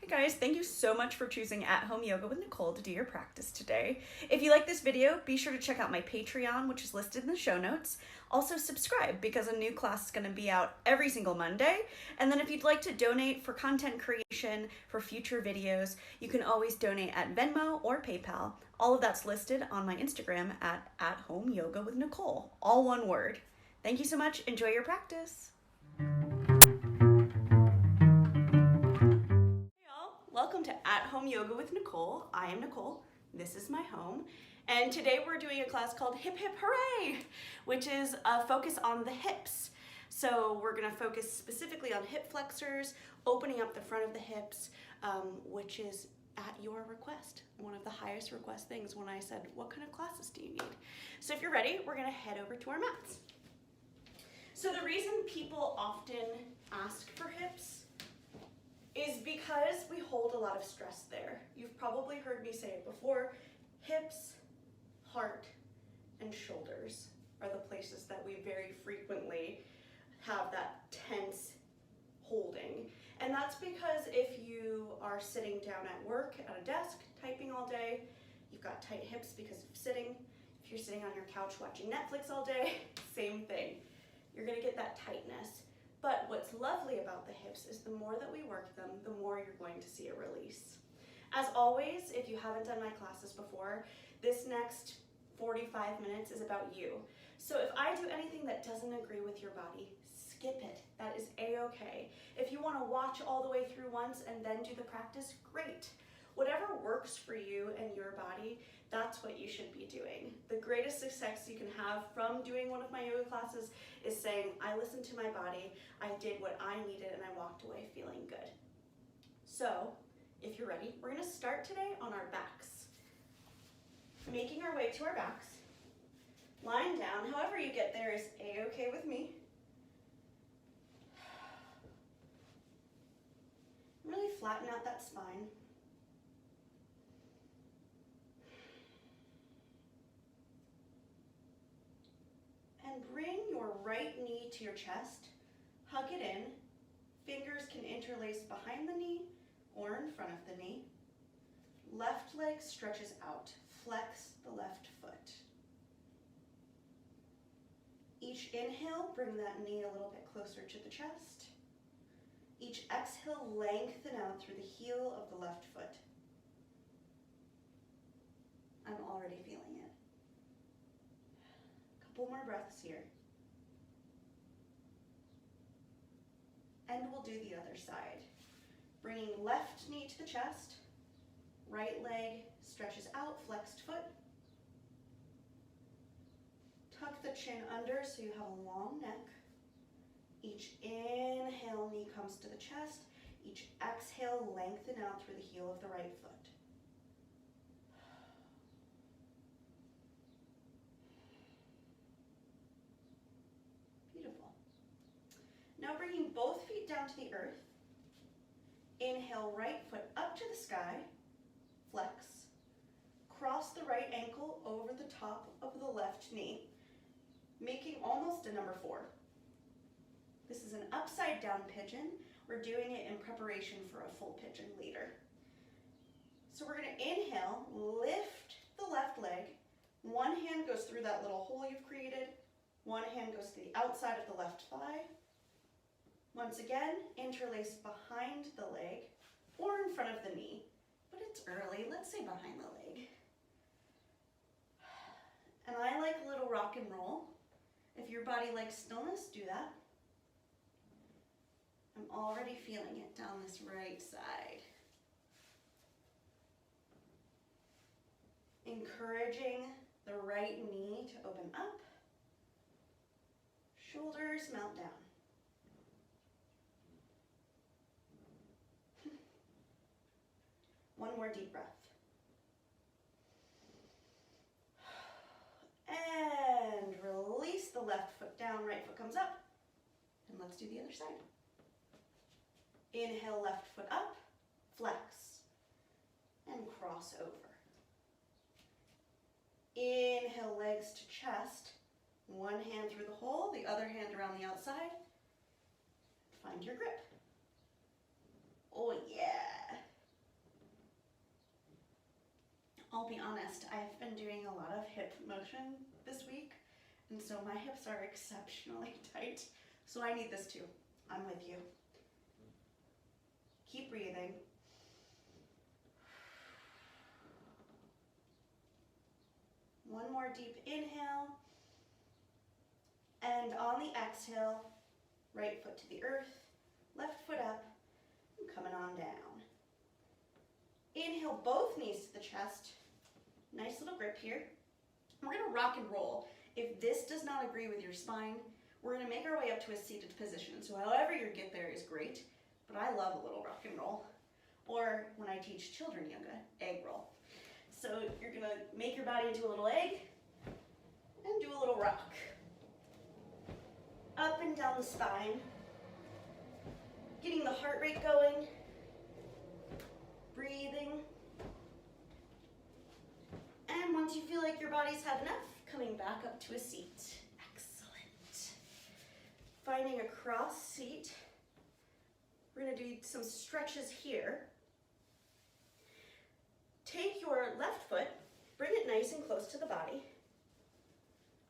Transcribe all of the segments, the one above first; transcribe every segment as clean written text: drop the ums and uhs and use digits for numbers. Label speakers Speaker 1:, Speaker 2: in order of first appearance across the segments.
Speaker 1: Hey guys, thank you so much for choosing At Home Yoga with Nicole to do your practice today. If you like this video, be sure to check out my Patreon, which is listed in the show notes. Also subscribe because a new class is going to be out every single Monday. And then if you'd like to donate for content creation for future videos, you can always donate at Venmo or PayPal. All of that's listed on my Instagram at Home Yoga with Nicole, all one word. Thank you so much. Enjoy your practice. Welcome to At Home Yoga with Nicole. I am Nicole. This is my home. And today we're doing a class called Hip Hip Hooray, which is a focus on the hips. So we're going to focus specifically on hip flexors, opening up the front of the hips, which is at your request. One of the highest request things when I said, what kind of classes do you need? So if you're ready, we're going to head over to our mats. So the reason people often ask for hips is because we hold a lot of stress there. You've probably heard me say it before. Hips, heart, and shoulders are the places that we very frequently have that tense holding. And that's because if you are sitting down at work at a desk, typing all day, you've got tight hips because of sitting. If you're sitting on your couch watching Netflix all day, same thing. You're gonna get that tightness. But what's lovely about the hips is the more that we work them, the more you're going to see a release. As always, if you haven't done my classes before, this next 45 minutes is about you. So if I do anything that doesn't agree with your body, skip it. That is a-okay. If you want to watch all the way through once and then do the practice, great. Whatever works for you and your body, that's what you should be doing. The greatest success you can have from doing one of my yoga classes is saying, I listened to my body, I did what I needed, and I walked away feeling good. So, if you're ready, we're gonna start today on our backs. Making our way to our backs, lying down, however you get there is a-okay with me. Really flatten out that spine. And bring your right knee to your chest, hug it in. Fingers can interlace behind the knee or in front of the knee. Left leg stretches out, flex the left foot. Each inhale, bring that knee a little bit closer to the chest. Each exhale, lengthen out through the heel of the left foot. I'm already feeling it. Couple more breaths here. And we'll do the other side. Bringing left knee to the chest, right leg stretches out, flexed foot. Tuck the chin under so you have a long neck. Each inhale, knee comes to the chest. Each exhale, lengthen out through the heel of the right foot. Now bringing both feet down to the earth. Inhale, right foot up to the sky, flex. Cross the right ankle over the top of the left knee, making almost a number 4. This is an upside down pigeon. We're doing it in preparation for a full pigeon later. So we're gonna inhale, lift the left leg. One hand goes through that little hole you've created. One hand goes to the outside of the left thigh. Once again, interlace behind the leg or in front of the knee, but it's early, let's say behind the leg. And I like a little rock and roll. If your body likes stillness, do that. I'm already feeling it down this right side. Encouraging the right knee to open up. Shoulders melt down. One more deep breath. And release the left foot down, right foot comes up. And let's do the other side. Inhale, left foot up, flex, and cross over. Inhale, legs to chest. One hand through the hole, the other hand around the outside. Find your grip. Oh yeah. I'll be honest, I've been doing a lot of hip motion this week, and so my hips are exceptionally tight. So I need this too. I'm with you. Keep breathing. One more deep inhale. And on the exhale, right foot to the earth, left foot up, and coming on down. Inhale both knees to the chest. Nice little grip here. We're gonna rock and roll. If this does not agree with your spine, we're gonna make our way up to a seated position. So however you get there is great, but I love a little rock and roll. Or when I teach children yoga, egg roll. So you're gonna make your body into a little egg and do a little rock. Up and down the spine, getting the heart rate going, breathing. And once you feel like your body's had enough, coming back up to a seat. Excellent. Finding a cross seat. We're gonna do some stretches here. Take your left foot, bring it nice and close to the body.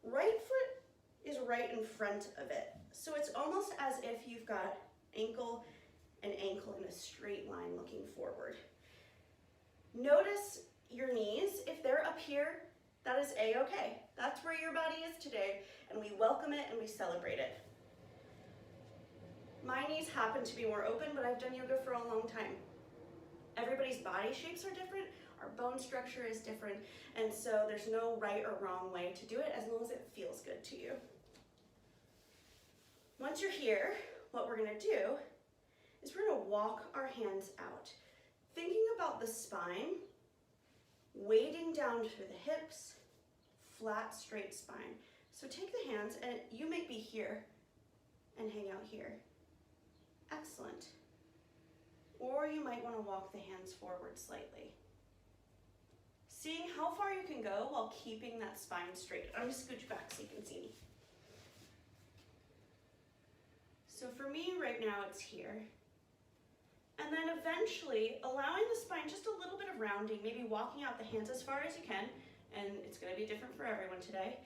Speaker 1: Right foot is right in front of it. So it's almost as if you've got ankle and ankle in a straight line looking forward. Notice your knees. If they're up here, that is a-okay. That's where your body is today, and we welcome it and we celebrate it. My knees happen to be more open, but I've done yoga for a long time. Everybody's body shapes are different, our bone structure is different, and so there's no right or wrong way to do it as long as it feels good to you. Once you're here, what we're gonna do is we're gonna walk our hands out, thinking about the spine, weighting down through the hips, flat, straight spine. So take the hands, and you may be here and hang out here. Excellent. Or you might want to walk the hands forward slightly. Seeing how far you can go while keeping that spine straight. I'm going to scooch back so you can see me. So for me right now, it's here. And then eventually allowing the spine just a little bit of rounding, maybe walking out the hands as far as you can, and it's going to be different for everyone today.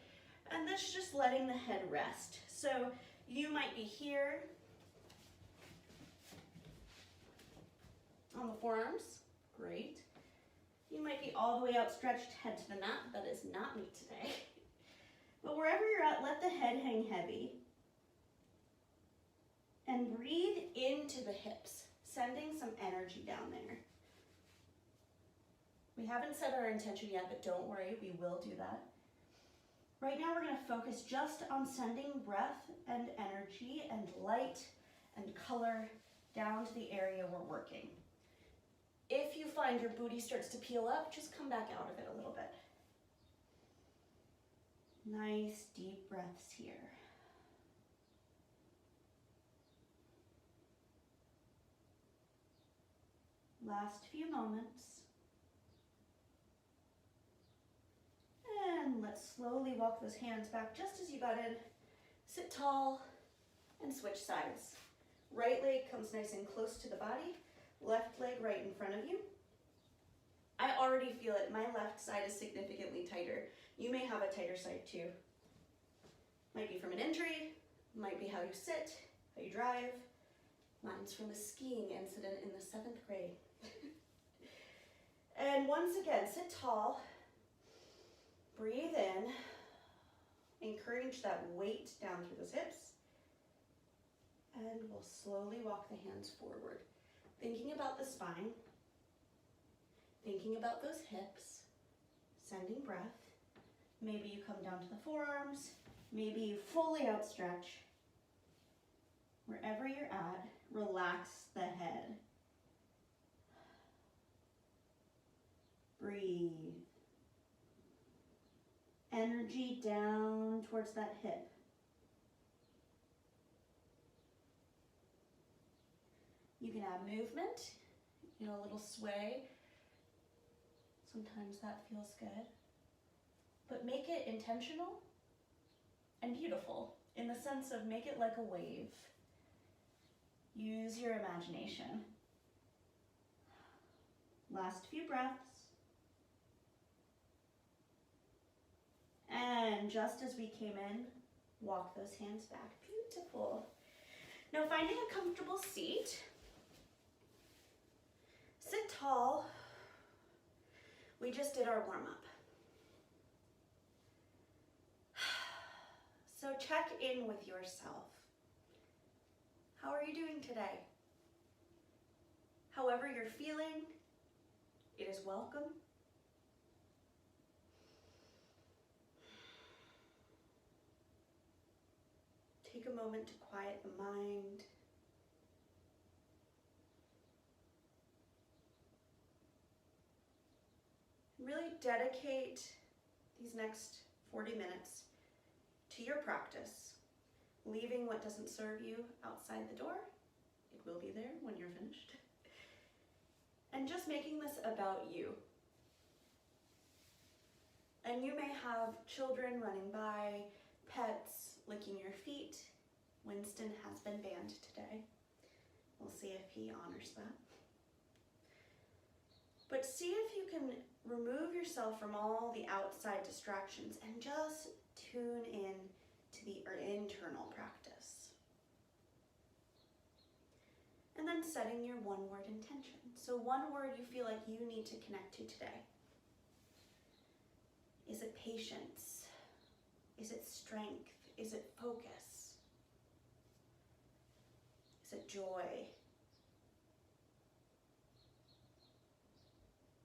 Speaker 1: And this just letting the head rest. So you might be here on the forearms, great. You might be all the way outstretched, head to the mat. That is not me today. But wherever you're at, let the head hang heavy. And breathe into the hips, sending some energy down there. We haven't set our intention yet, but don't worry, we will do that. Right now we're going to focus just on sending breath and energy and light and color down to the area we're working. If you find your booty starts to peel up, just come back out of it a little bit. Nice deep breaths here. Last few moments. And let's slowly walk those hands back just as you got in. Sit tall and switch sides. Right leg comes nice and close to the body. Left leg right in front of you. I already feel it. My left side is significantly tighter. You may have a tighter side too. Might be from an injury, might be how you sit, how you drive. Mine's from a skiing incident in the 7th grade. And once again, sit tall. Breathe in. Encourage that weight down through those hips. And we'll slowly walk the hands forward. Thinking about the spine, thinking about those hips, sending breath. Maybe you come down to the forearms, maybe you fully outstretch. Wherever you're at, relax the head. Breathe. Energy down towards that hip. You can add movement, a little sway. Sometimes that feels good. But make it intentional and beautiful in the sense of make it like a wave. Use your imagination. Last few breaths. And just as we came in, walk those hands back. Beautiful. Now finding a comfortable seat. Sit tall. We just did our warm-up. So check in with yourself. How are you doing today? However you're feeling, it is welcome. Take a moment to quiet the mind. Really dedicate these next 40 minutes to your practice, leaving what doesn't serve you outside the door. It will be there when you're finished. And just making this about you. And you may have children running by, pets licking your feet. Winston has been banned today. We'll see if he honors that. But see if you can remove yourself from all the outside distractions and just tune in to the internal practice. And then setting your one-word intention. So one word you feel like you need to connect to today. Is it patience? Is it strength? Is it focus? Is it joy?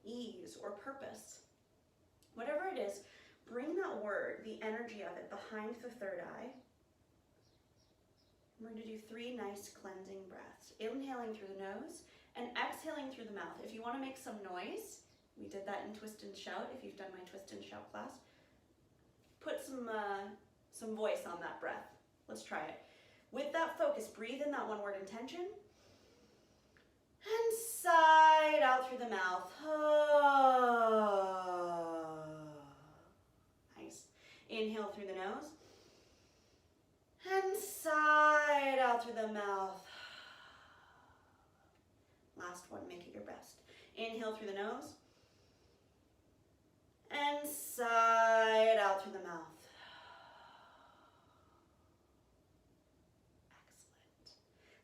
Speaker 1: Ease or purpose? Whatever it is, bring that word, the energy of it, behind the third eye. We're going to do 3 nice cleansing breaths. Inhaling through the nose and exhaling through the mouth. If you want to make some noise, we did that in Twist and Shout, if you've done my Twist and Shout class. Put some voice on that breath. Let's try it. With that focus, breathe in that one-word intention. And sigh it out through the mouth. Nice. Inhale through the nose. And sigh it out through the mouth. Last one, make it your best. Inhale through the nose. And sigh it out through the mouth. Excellent.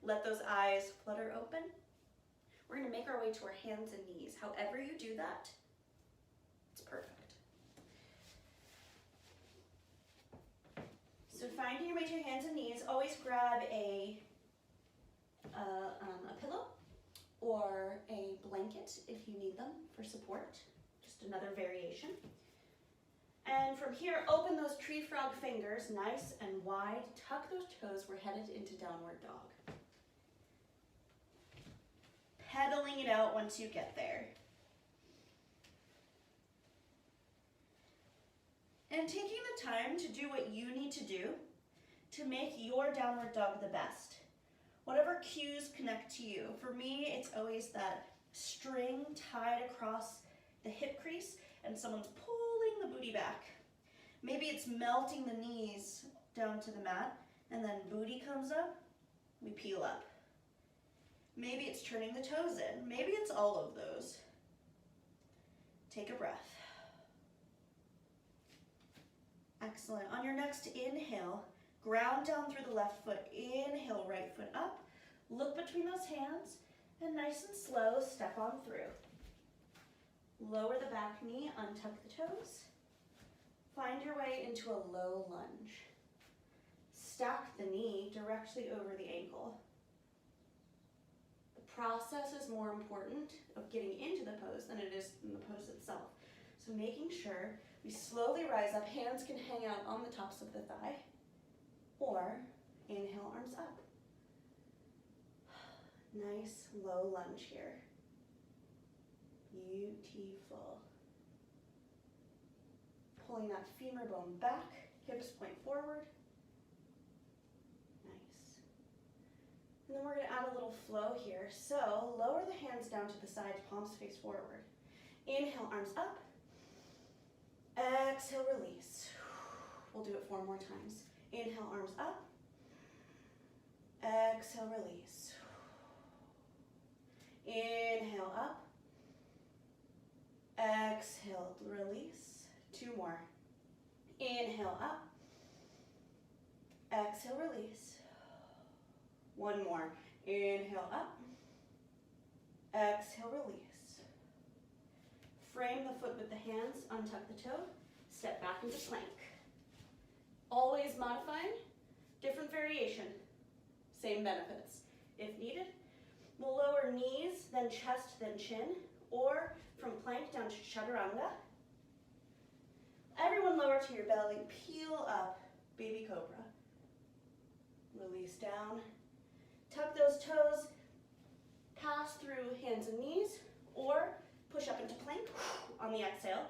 Speaker 1: Let those eyes flutter open. We're going to make our way to our hands and knees. However you do that, it's perfect. So finding your way to your hands and knees, always grab a pillow or a blanket if you need them for support. Just another variation. And from here, open those tree frog fingers nice and wide. Tuck those toes. We're headed into downward dog. Pedaling it out once you get there. And taking the time to do what you need to do to make your downward dog the best. Whatever cues connect to you. For me, it's always that string tied across the hip crease and someone's pulling the booty back. Maybe it's melting the knees down to the mat and then booty comes up, we peel up. Maybe it's turning the toes in. Maybe it's all of those. Take a breath. Excellent. On your next inhale, ground down through the left foot. Inhale, right foot up. Look between those hands and nice and slow, step on through. Lower the back knee, untuck the toes. Find your way into a low lunge. Stack the knee directly over the ankle. The process is more important of getting into the pose than it is in the pose itself. So making sure we slowly rise up, hands can hang out on the tops of the thigh, or inhale, arms up. Nice low lunge here. Beautiful. Pulling that femur bone back, hips point forward. Nice. And then we're going to add a little flow here. So lower the hands down to the sides, palms face forward. Inhale, arms up. Exhale, release. We'll do it 4 more times. Inhale, arms up. Exhale, release. Inhale, up. Exhale, release. 2 more. Inhale up. Exhale, release. One more. Inhale up. Exhale, release. Frame the foot with the hands, untuck the toe, step back into plank. Always modifying, different variation, same benefits. If needed, we'll lower knees, then chest, then chin, or from plank down to chaturanga. Everyone lower to your belly, peel up, baby cobra. Release down, tuck those toes, pass through hands and knees, or push up into plank on the exhale,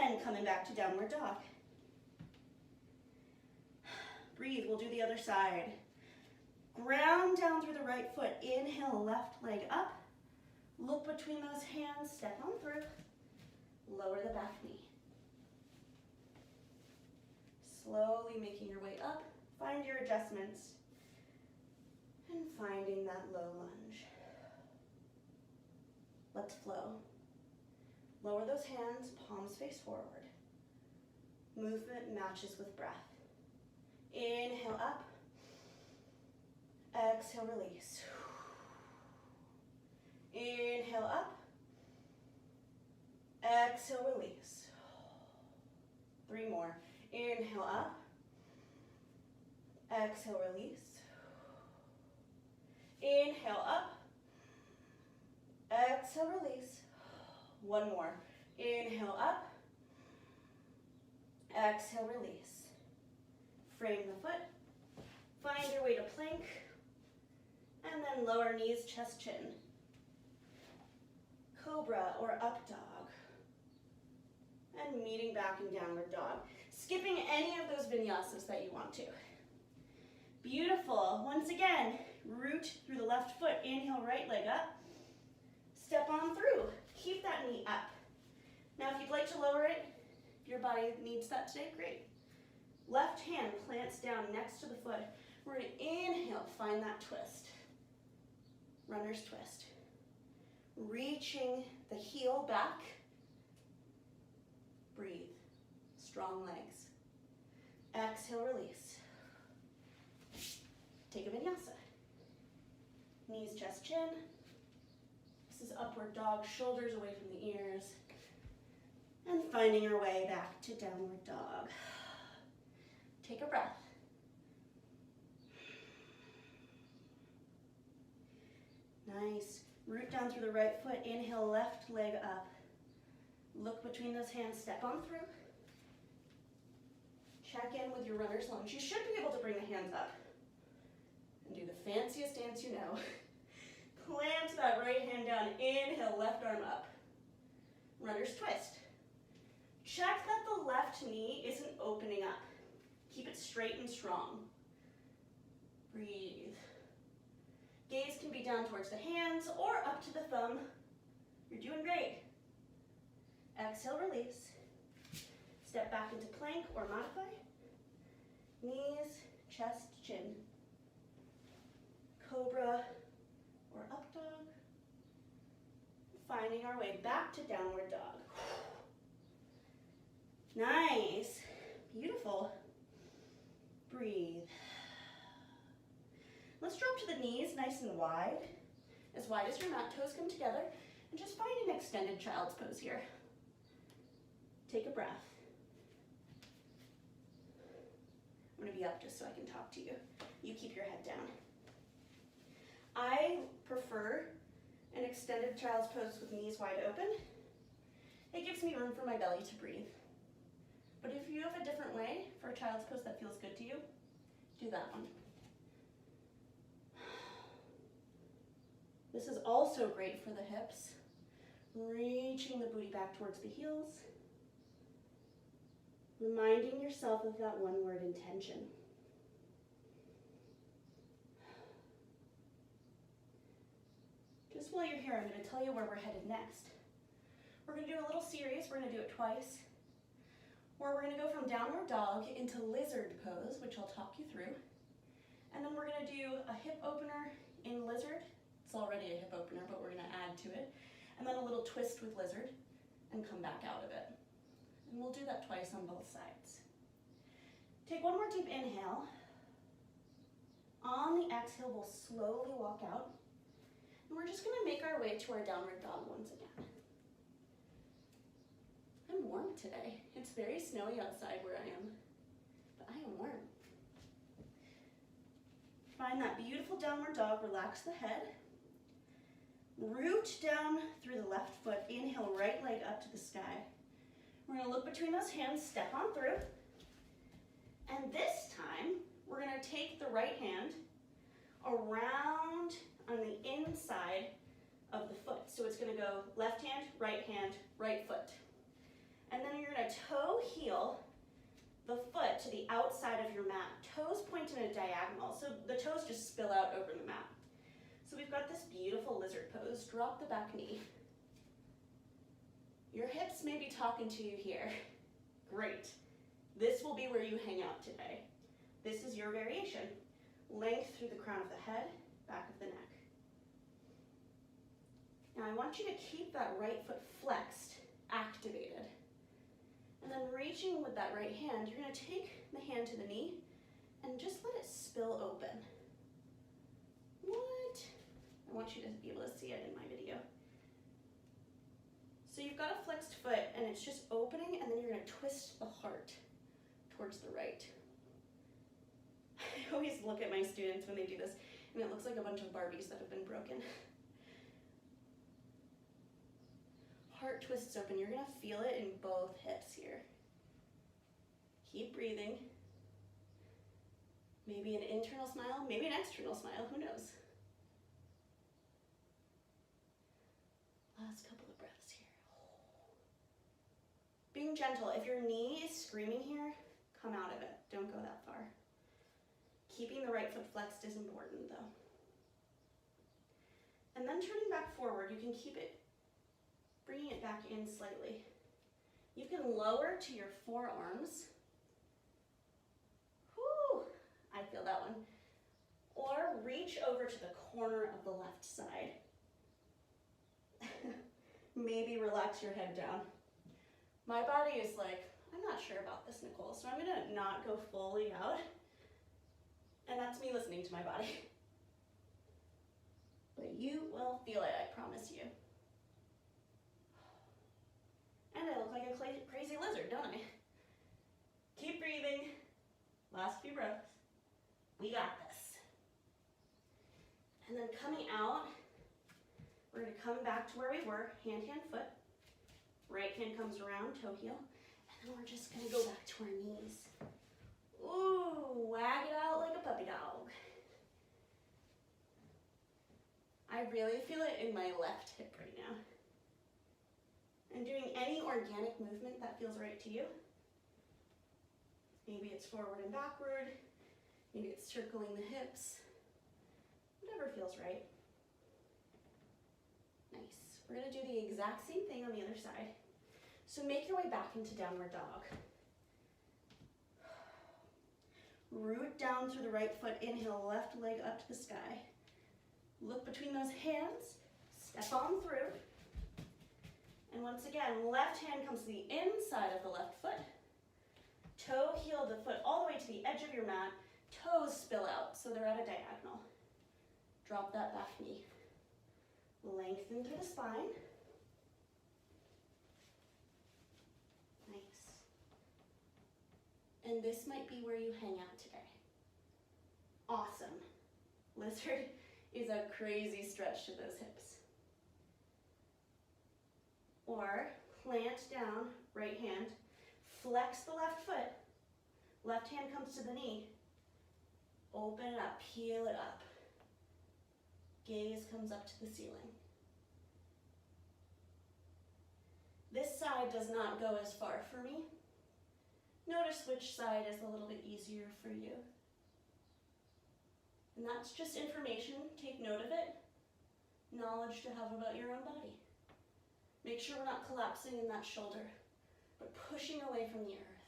Speaker 1: and coming back to downward dog. Breathe, we'll do the other side. Ground down through the right foot, inhale, left leg up, look between those hands, step on through, lower the back knee. Slowly making your way up, find your adjustments, and finding that low lunge. Let's flow. Lower those hands, palms face forward. Movement matches with breath. Inhale up. Exhale, release. Inhale up. Exhale, release. 3 more. Inhale up. Exhale, release. Inhale up. Exhale, release. 1 more. Inhale up. Exhale, release. Frame the foot. Find your way to plank. And then lower knees, chest, chin. Cobra or up dog. And meeting back in downward dog. Skipping any of those vinyasas that you want to. Beautiful. Once again, root through the left foot. Inhale, right leg up. Step on through. Keep that knee up. Now, if you'd like to lower it, if your body needs that today, great. Left hand plants down next to the foot. We're going to inhale, find that twist. Runner's twist. Reaching the heel back. Breathe. Strong legs. Exhale, release. Take a vinyasa. Knees, chest, chin. This is upward dog, shoulders away from the ears. And finding your way back to downward dog. Take a breath. Nice. Root down through the right foot. Inhale, left leg up. Look between those hands, step on through. Check in with your runner's lunge. You should be able to bring the hands up. And do the fanciest dance you know. Plant that right hand down. Inhale, left arm up. Runner's twist. Check that the left knee isn't opening up. Keep it straight and strong. Breathe. Gaze can be down towards the hands or up to the thumb. You're doing great. Exhale, release. Step back into plank or modify. Knees, chest, chin. Cobra or up dog. Finding our way back to downward dog. Nice. Beautiful. Breathe. Let's drop to the knees nice and wide as your mat. Toes come together. And just find an extended child's pose here. Take a breath. I'm going to be up just so I can talk to you. You keep your head down. I prefer an extended child's pose with knees wide open. It gives me room for my belly to breathe. But if you have a different way for a child's pose that feels good to you, do that one. This is also great for the hips. Reaching the booty back towards the heels. Reminding yourself of that one-word intention. Just while you're here, I'm going to tell you where we're headed next. We're going to do a little series. We're going to do it twice. Where we're going to go from downward dog into lizard pose, which I'll talk you through. And then we're going to do a hip opener in lizard. It's already a hip opener, but we're going to add to it. And then a little twist with lizard and come back out of it. And we'll do that twice on both sides. Take one more deep inhale. On the exhale, we'll slowly walk out. And we're just gonna make our way to our downward dog once again. I'm warm today. It's very snowy outside where I am, but I am warm. Find that beautiful downward dog, relax the head. Root down through the left foot, inhale, right leg up to the sky. We're gonna look between those hands, step on through. And this time, we're gonna take the right hand around on the inside of the foot. So it's gonna go left hand, right foot. And then you're gonna toe heel the foot to the outside of your mat. Toes point in a diagonal, so the toes just spill out over the mat. So we've got this beautiful lizard pose. Drop the back knee. Your hips may be talking to you here. Great. This will be where you hang out today. This is your variation. Length through the crown of the head, back of the neck. Now I want you to keep that right foot flexed, activated. And then reaching with that right hand, you're gonna take the hand to the knee and just let it spill open. What? I want you to be able to see it in my video. So you've got a flexed foot and it's just opening, and then you're gonna twist the heart towards the right. I always look at my students when they do this and it looks like a bunch of Barbies that have been broken. Heart twists open. You're gonna feel it in both hips here. Keep breathing. Maybe an internal smile, maybe an external smile, who knows? Last couple of breaths here. Being gentle. If your knee is screaming here, come out of it. Don't go that far. Keeping the right foot flexed is important though. And then turning back forward, you can keep it, bringing it back in slightly. You can lower to your forearms. Whoo, I feel that one. Or reach over to the corner of the left side. Maybe relax your head down. My body is like, I'm not sure about this, Nicole, so I'm gonna not go fully out. And that's me listening to my body. But you will feel it, I promise you. And I look like a crazy lizard, don't I? Keep breathing. Last few breaths. We got this. And then coming out, we're gonna come back to where we were, hand, foot. Right hand comes around, toe heel. And then we're just gonna go back to our knees. Ooh, wag it out like a puppy dog. I really feel it in my left hip right now. And doing any organic movement that feels right to you. Maybe it's forward and backward. Maybe it's circling the hips. Whatever feels right. Nice. We're gonna do the exact same thing on the other side. So make your way back into downward dog. Root down through the right foot, inhale, left leg up to the sky. Look between those hands, step on through. And once again, left hand comes to the inside of the left foot. Toe heel the foot all the way to the edge of your mat. Toes spill out, so they're at a diagonal. Drop that back knee. Lengthen through the spine. Nice. And this might be where you hang out today. Awesome. Lizard is a crazy stretch to those hips. Or plant down, right hand, flex the left foot, left hand comes to the knee, open it up, peel it up. Gaze comes up to the ceiling. This side does not go as far for me. Notice which side is a little bit easier for you. And that's just information, take note of it. Knowledge to have about your own body. Make sure we're not collapsing in that shoulder, but pushing away from the earth.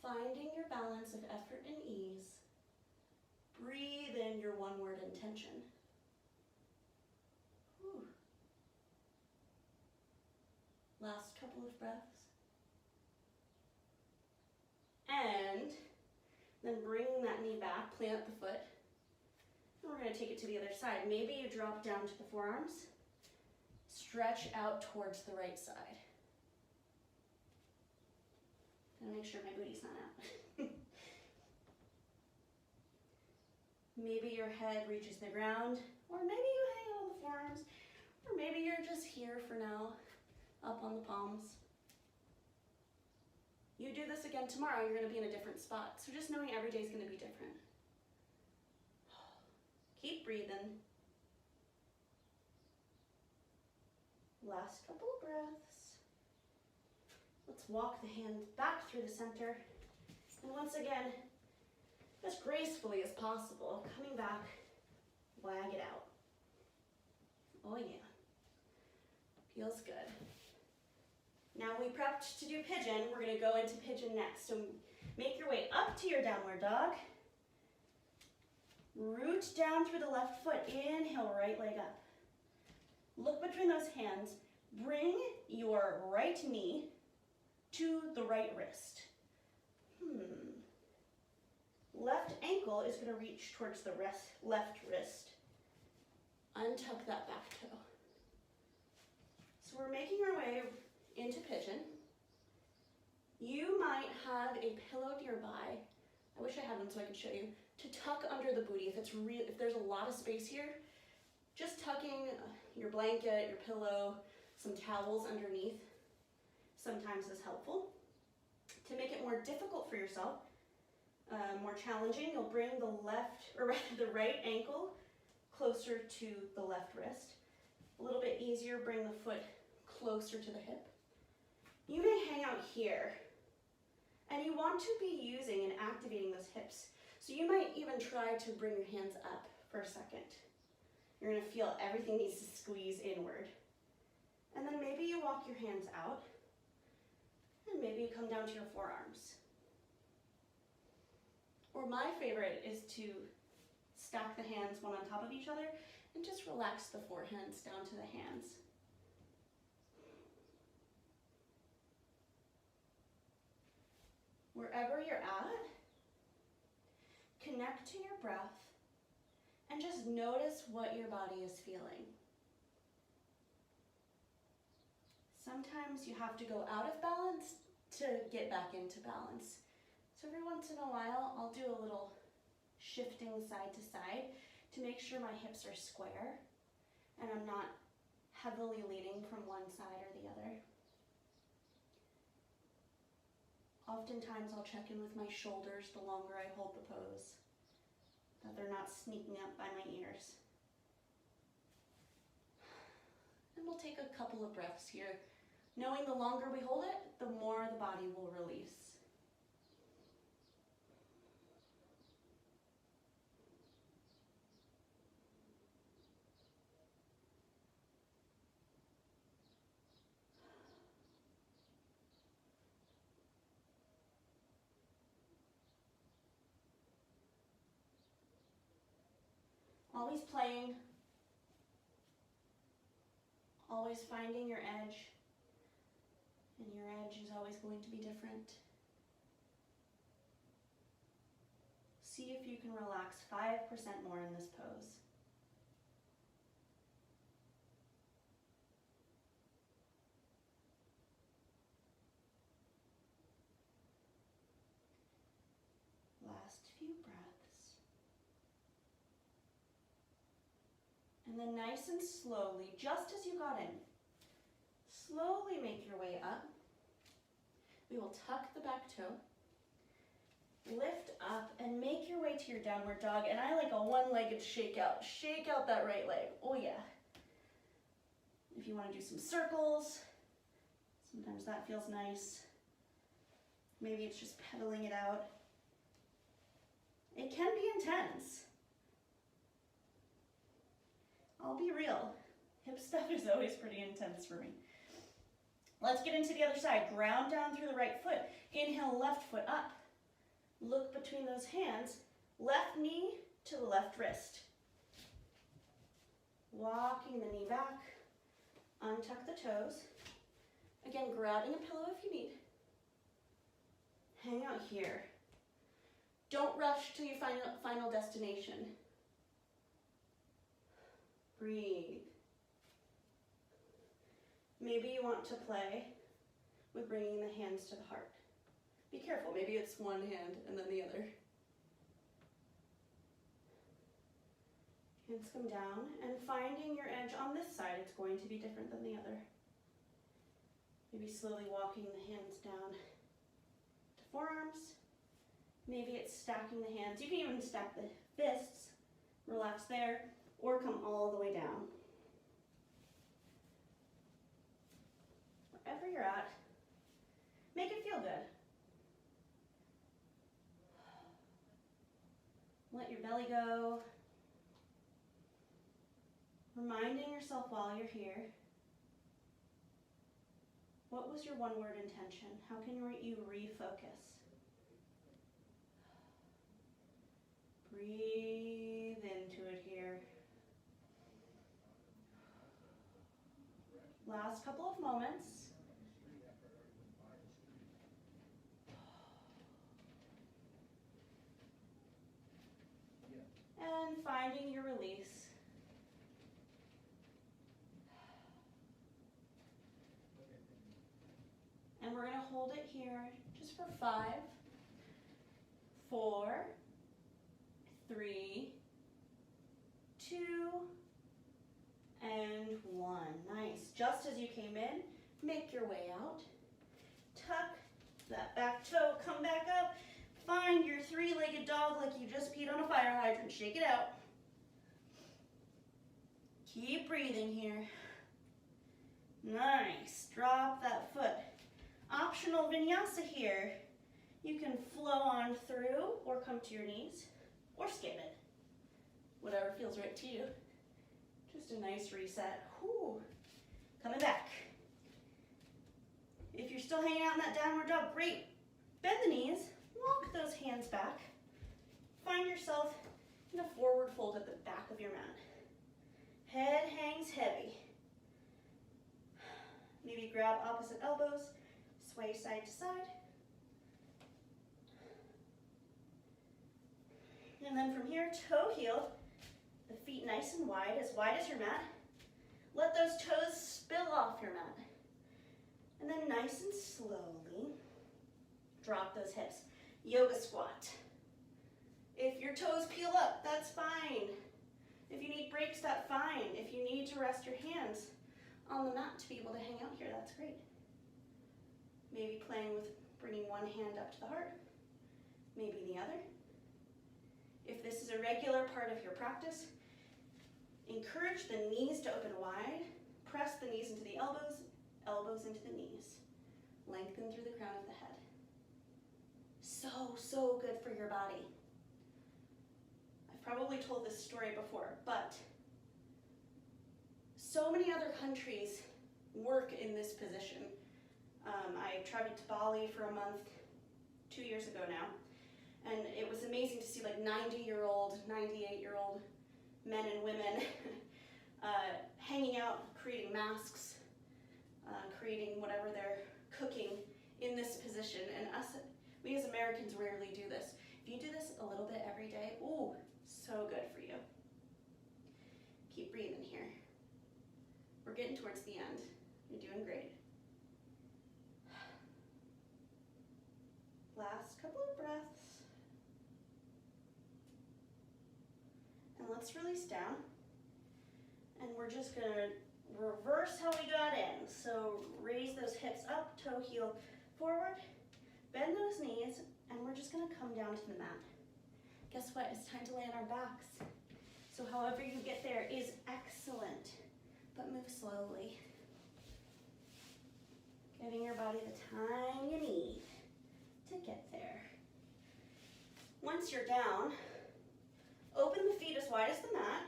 Speaker 1: Finding your balance of effort and ease. Breathe in your one-word intention. Whew. breaths. And then bring that knee back, plant the foot. And we're going to take it to the other side. Maybe you drop down to the forearms. Stretch out towards the right side. Gotta make sure my booty's not out. Maybe your head reaches the ground, or maybe you hang on the forearms, or maybe you're just here for now, up on the palms. You do this again tomorrow, you're going to be in a different spot. So just knowing every day is going to be different. Keep breathing. Last couple of breaths. Let's walk the hand back through the center. And once again, as gracefully as possible, coming back, wag it out. Oh yeah, feels good. Now we prepped to do pigeon. We're gonna go into pigeon next. So make your way up to your downward dog. Root down through the left foot. Inhale, right leg up. Look between those hands. Bring your right knee to the right wrist. Left ankle is going to reach towards the left wrist. Untuck that back toe. So we're making our way into pigeon. You might have a pillow nearby. I wish I had one so I could show you. To tuck under the booty. If there's a lot of space here, just tucking your blanket, your pillow, some towels underneath sometimes is helpful. To make it more difficult for yourself, more challenging, you'll bring the right ankle closer to the left wrist. A little bit easier, bring the foot closer to the hip. You may hang out here, and you want to be using and activating those hips. So you might even try to bring your hands up for a second. You're going to feel everything needs to squeeze inward. And then maybe you walk your hands out, and maybe you come down to your forearms. Or my favorite is to stack the hands one on top of each other and just relax the forehands down to the hands. Wherever you're at, connect to your breath and just notice what your body is feeling. Sometimes you have to go out of balance to get back into balance. So every once in a while, I'll do a little shifting side to side to make sure my hips are square and I'm not heavily leaning from one side or the other. Oftentimes I'll check in with my shoulders the longer I hold the pose, that they're not sneaking up by my ears. And we'll take a couple of breaths here, knowing the longer we hold it, the more the body will release. Always playing, always finding your edge, and your edge is always going to be different. See if you can relax 5% more in this pose. Last few breaths. And then nice and slowly, just as you got in, slowly make your way up. We will tuck the back toe, lift up, and make your way to your downward dog. And I like a one-legged shake out. Shake out that right leg. Oh yeah. If you want to do some circles, sometimes that feels nice. Maybe it's just pedaling it out. It can be intense. I'll be real, hip stuff is always pretty intense for me. Let's get into the other side. Ground down through the right foot. Inhale, left foot up. Look between those hands. Left knee to the left wrist. Walking the knee back. Untuck the toes. Again, grabbing a pillow if you need. Hang out here. Don't rush to your final destination. Breathe. Maybe you want to play with bringing the hands to the heart. Be careful, maybe it's one hand and then the other. Hands come down, and finding your edge on this side, it's going to be different than the other. Maybe slowly walking the hands down to forearms. Maybe it's stacking the hands. You can even stack the fists, relax there, or come all the way down. Wherever you're at, make it feel good. Let your belly go. Reminding yourself while you're here, what was your one-word intention? How can you refocus? Breathe into it here. Last couple of moments. And finding your release. And we're going to hold it here just for 5, 4, 3, 2, and 1. Nice. Just as you came in, make your way out. Tuck that back toe, come back up. Find your 3-legged dog like you just peed on a fire hydrant. Shake it out. Keep breathing here. Nice. Drop that foot. Optional vinyasa here. You can flow on through or come to your knees or skip it. Whatever feels right to you. Just a nice reset. Whew. Coming back. If you're still hanging out in that downward dog, great. Bend the knees, walk those hands back. Find yourself in a forward fold at the back of your mat. Head hangs heavy. Maybe grab opposite elbows, sway side to side. And then from here, toe heel, the feet nice and wide as your mat. Let those toes spill off your mat. And then nice and slowly, drop those hips. Yoga squat. If your toes peel up, that's fine. If you need breaks, that's fine. If you need to rest your hands on the mat to be able to hang out here, that's great. Maybe playing with bringing one hand up to the heart, maybe the other. If this is a regular part of your practice, encourage the knees to open wide. Press the knees into the elbows, elbows into the knees. Lengthen through the crown of the head. So good for your body. I've probably told this story before, but so many other countries work in this position. I traveled to Bali for a month 2 years ago now, and it was amazing to see like 90-year-old, 98-year-old men and women hanging out, creating masks, creating whatever they're cooking in this position. And we as Americans rarely do this. If you do this a little bit every day, ooh, so good for you. Keep breathing here. We're getting towards the end. You're doing great. Last couple of breaths. And let's release down. And we're just gonna reverse how we got in. So raise those hips up, toe heel forward, bend those knees, and we're just gonna come down to the mat. Guess what? It's time to lay on our backs. So however you get there is excellent, but move slowly. Giving your body the time you need to get there. Once you're down, open the feet as wide as the mat,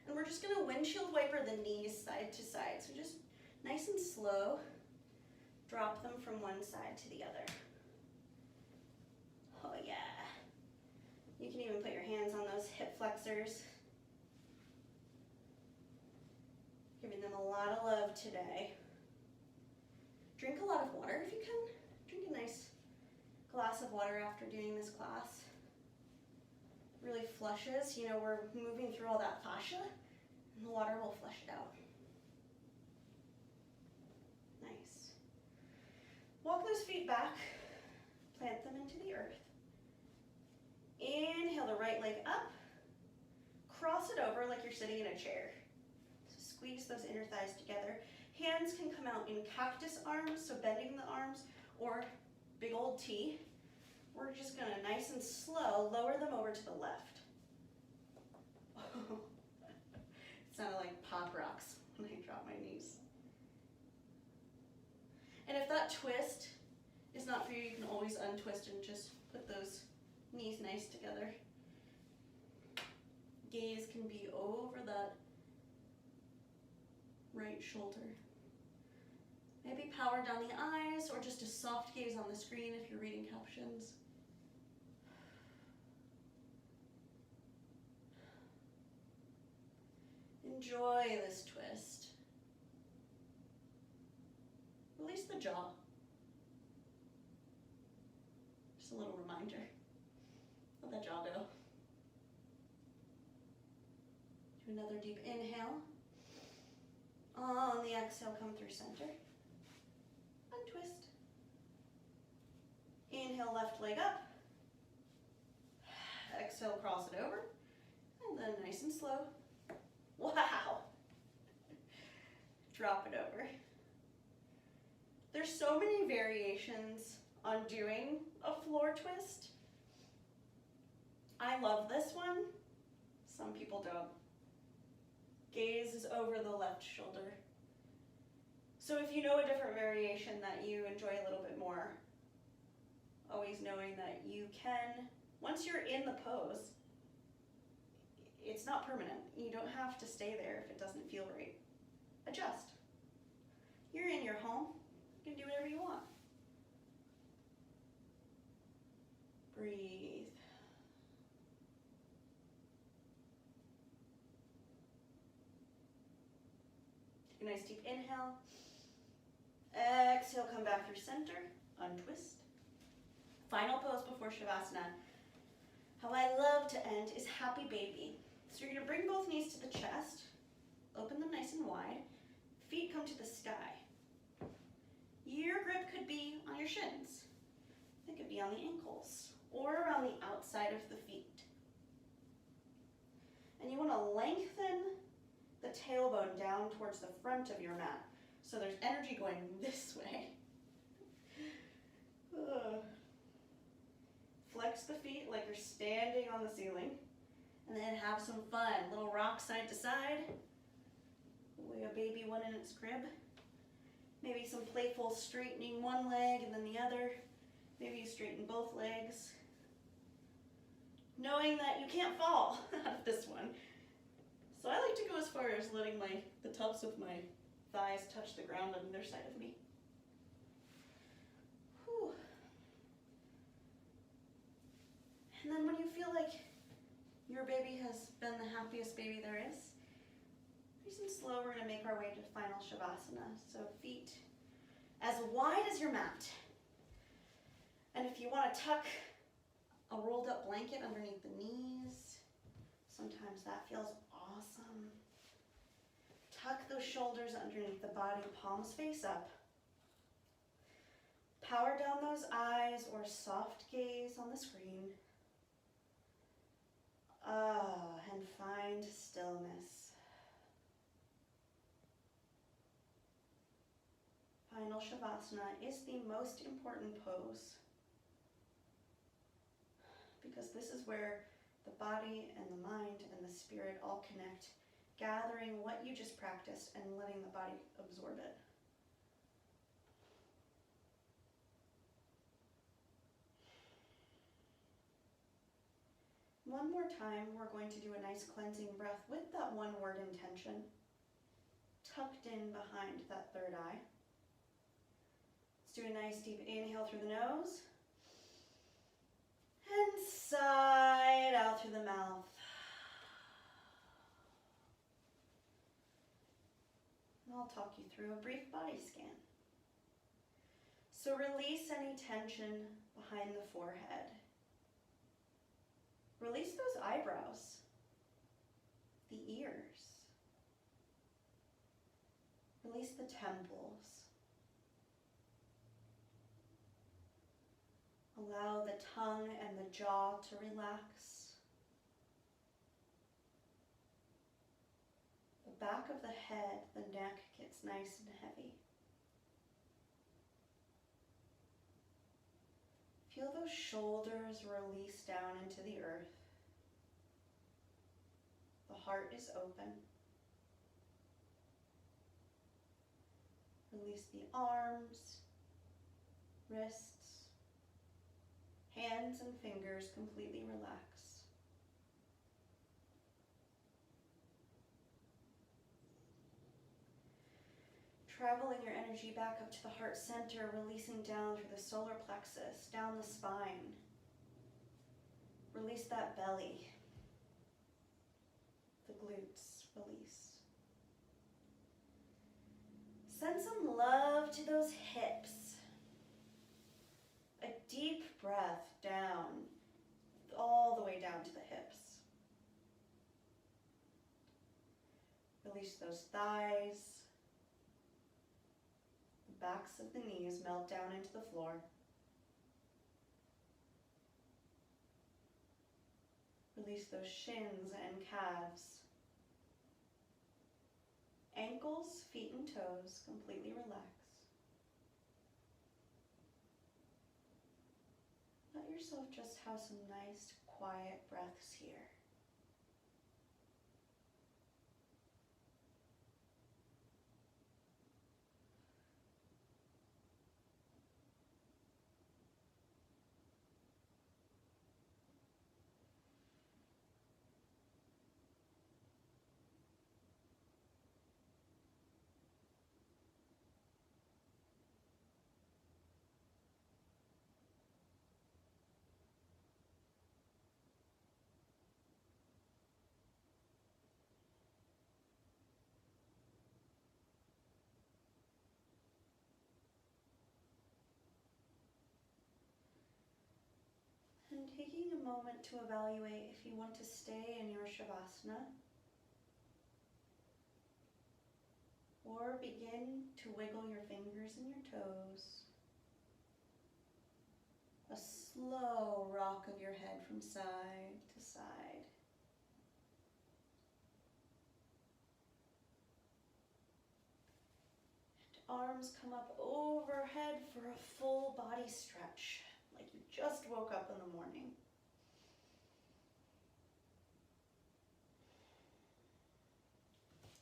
Speaker 1: and we're just gonna windshield wiper the knees side to side. So just nice and slow, drop them from one side to the other. Oh yeah. You can even put your hands on those hip flexors. Giving them a lot of love today. Drink a lot of water if you can. Drink a nice glass of water after doing this class. Really flushes, you know, we're moving through all that fascia, and the water will flush it out. Nice. Walk those feet back, plant them into the earth. Inhale the right leg up, cross it over like you're sitting in a chair. So squeeze those inner thighs together. Hands can come out in cactus arms, so bending the arms, or big old T. We're just gonna, nice and slow, lower them over to the left. It sounded like pop rocks when I dropped my knees. And if that twist is not for you, you can always untwist and just put those knees nice together. Gaze can be over that right shoulder. Maybe power down the eyes or just a soft gaze on the screen if you're reading captions. Enjoy this twist. Release the jaw. Just a little reminder. Let that jaw go. Do another deep inhale. On the exhale, come through center. Untwist. Inhale, left leg up. Exhale, cross it over. And then nice and slow. Wow. Drop it over. There's so many variations on doing a floor twist. I love this one. Some people don't. Gaze is over the left shoulder. So if you know a different variation that you enjoy a little bit more, always knowing that you can, once you're in the pose, it's not permanent. You don't have to stay there if it doesn't feel right. Adjust. You're in your home. You can do whatever you want. Breathe. Take a nice deep inhale. Exhale, come back through center. Untwist. Final pose before Shavasana. How I love to end is happy baby. So you're going to bring both knees to the chest. Open them nice and wide. Feet come to the sky. Your grip could be on your shins. It could be on the ankles or around the outside of the feet. And you want to lengthen the tailbone down towards the front of your mat. So there's energy going this way. Flex the feet like you're standing on the ceiling. And then have some fun. Little rock side to side. We have baby one in its crib. Maybe some playful straightening one leg and then the other. Maybe you straighten both legs. Knowing that you can't fall out of this one. So I like to go as far as letting the tops of my thighs touch the ground on either side of me. Whew. And then when you feel like your baby has been the happiest baby there is, nice and slow, we're going to make our way to final Shavasana. So feet as wide as your mat. And if you want to tuck a rolled up blanket underneath the knees, sometimes that feels awesome. Tuck those shoulders underneath the body, palms face up. Power down those eyes or soft gaze on the screen. And find stillness. Final Shavasana is the most important pose because this is where the body and the mind and the spirit all connect, gathering what you just practiced and letting the body absorb it. One more time, we're going to do a nice cleansing breath with that one word intention, tucked in behind that third eye. Let's do a nice deep inhale through the nose, and sigh out through the mouth. And I'll talk you through a brief body scan. So release any tension behind the forehead. Release those eyebrows, the ears. Release the temples. Allow the tongue and the jaw to relax. The back of the head, the neck gets nice and heavy. Feel those shoulders release down into the earth. The heart is open. Release the arms, wrists, hands and fingers completely relax. Traveling your energy back up to the heart center, releasing down through the solar plexus, down the spine. Release that belly. The glutes, release. Send some love to those hips. A deep breath down, all the way down to the hips. Release those thighs. The backs of the knees melt down into the floor. Release those shins and calves. Ankles, feet, and toes completely relax. Let yourself just have some nice, quiet breaths here. And taking a moment to evaluate if you want to stay in your Shavasana or begin to wiggle your fingers and your toes. A slow rock of your head from side to side. And arms come up overhead for a full body stretch. Like you just woke up in the morning.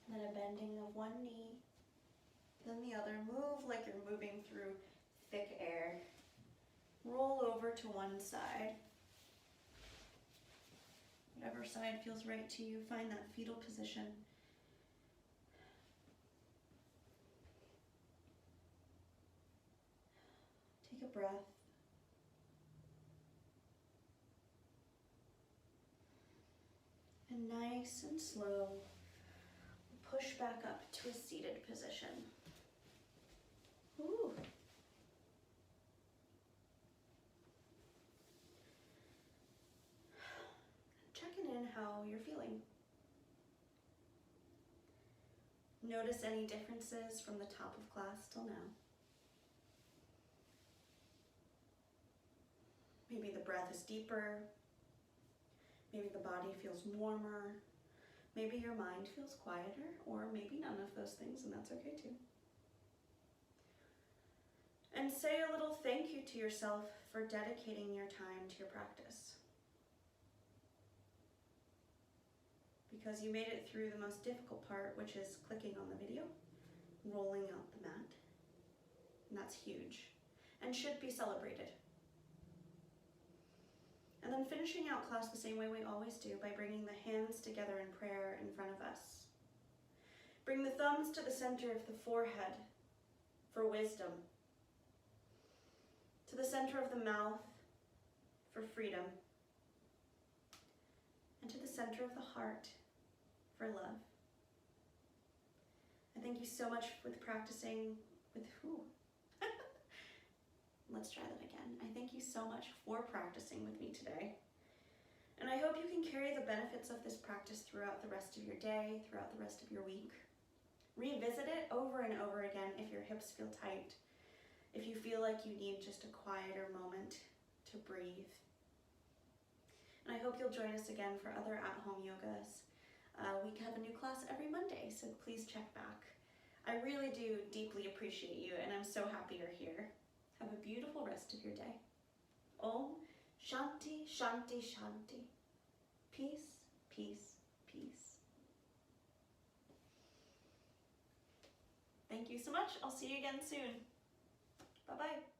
Speaker 1: And then a bending of one knee, then the other. Move like you're moving through thick air. Roll over to one side. Whatever side feels right to you, find that fetal position. Take a breath. And nice and slow, push back up to a seated position. Ooh. Checking in how you're feeling. Notice any differences from the top of class till now. Maybe the breath is deeper. Maybe the body feels warmer. Maybe your mind feels quieter, or maybe none of those things, and that's okay too. And say a little thank you to yourself for dedicating your time to your practice. Because you made it through the most difficult part, which is clicking on the video, rolling out the mat. And that's huge, and should be celebrated. And then finishing out class the same way we always do, by bringing the hands together in prayer in front of us. Bring the thumbs to the center of the forehead for wisdom. To the center of the mouth for freedom. And to the center of the heart for love. I thank you so much for practicing with who? Let's try that again. I thank you so much for practicing with me today. And I hope you can carry the benefits of this practice throughout the rest of your day, throughout the rest of your week. Revisit it over and over again if your hips feel tight, if you feel like you need just a quieter moment to breathe. And I hope you'll join us again for other at-home yogas. We have a new class every Monday, so please check back. I really do deeply appreciate you, and I'm so happy you're here. Have a beautiful rest of your day. Om Shanti, Shanti, Shanti. Peace, peace, peace. Thank you so much. I'll see you again soon. Bye-bye.